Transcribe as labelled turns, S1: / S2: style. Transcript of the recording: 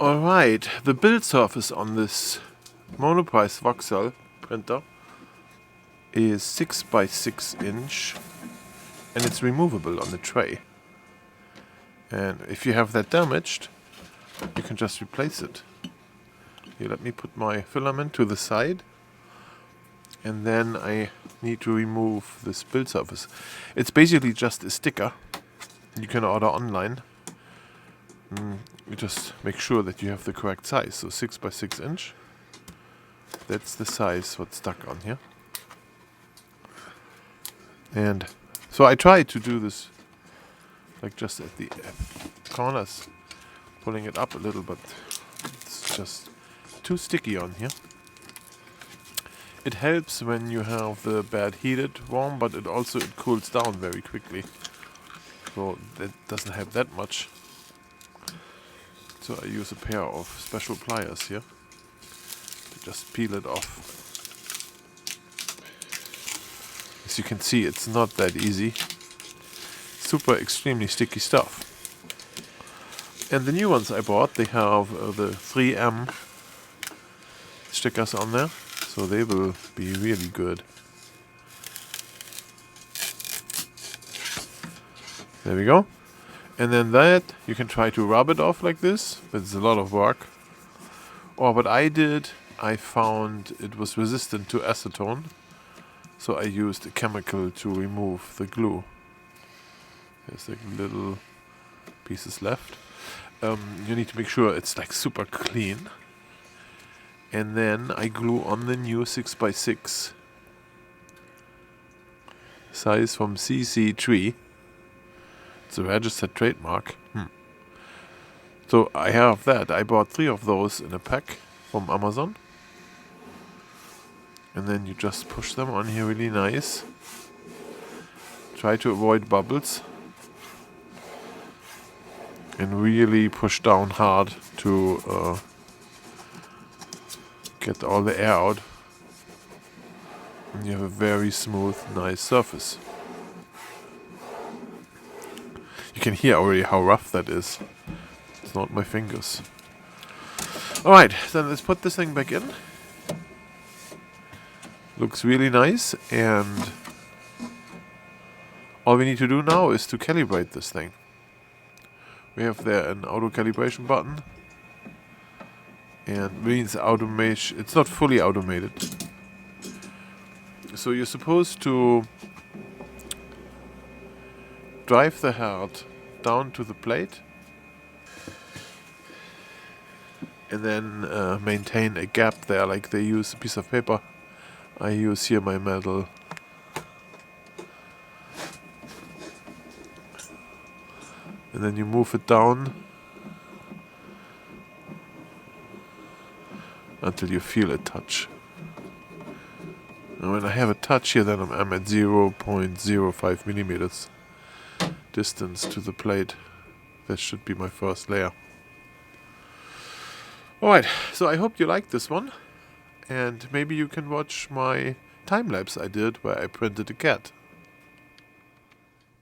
S1: Alright, the build surface on this Monoprice Voxel printer is 6 by 6 inch and it's removable on the tray. And if you have that damaged, you can just replace it. Here, let me put my filament to the side, and then I need to remove this build surface. It's basically just a sticker you can order online. You just make sure that you have the correct size. So 6 by 6 inch. That's the size what's stuck on here. And so I tried to do this like just at the corners, pulling it up a little, but it's just too sticky on here. It helps when you have the bed heated warm, but it cools down very quickly. So that doesn't help that much. So I use a pair of special pliers here to just peel it off. As you can see, it's not that easy. Super extremely sticky stuff. And the new ones I bought, they have the 3M stickers on there, so they will be really good. There we go. And then that, you can try to rub it off like this, but it's a lot of work. Or what I did, I found it was resistant to acetone, so I used a chemical to remove the glue. There's like little pieces left. You need to make sure it's like super clean. And then I glue on the new 6 by 6 size from CC3. It's a registered trademark. So I have that. I bought 3 of those in a pack from Amazon. And then you just push them on here really nice. Try to avoid bubbles. And really push down hard to get all the air out. And you have a very smooth, nice surface. You can hear already how rough that is. It's not my fingers. Alright, then let's put this thing back in. Looks really nice, and all we need to do now is to calibrate this thing. We have there an auto calibration button, and means automation. It's not fully automated. So you're supposed to drive the head down to the plate and then maintain a gap there, like they use a piece of paper. I use here my metal. And then you move it down until you feel a touch. And when I have a touch here, then I'm at 0.05 millimeters distance to the plate. That should be my first layer. Alright, so I hope you liked this one. And maybe you can watch my time lapse I did where I printed a cat.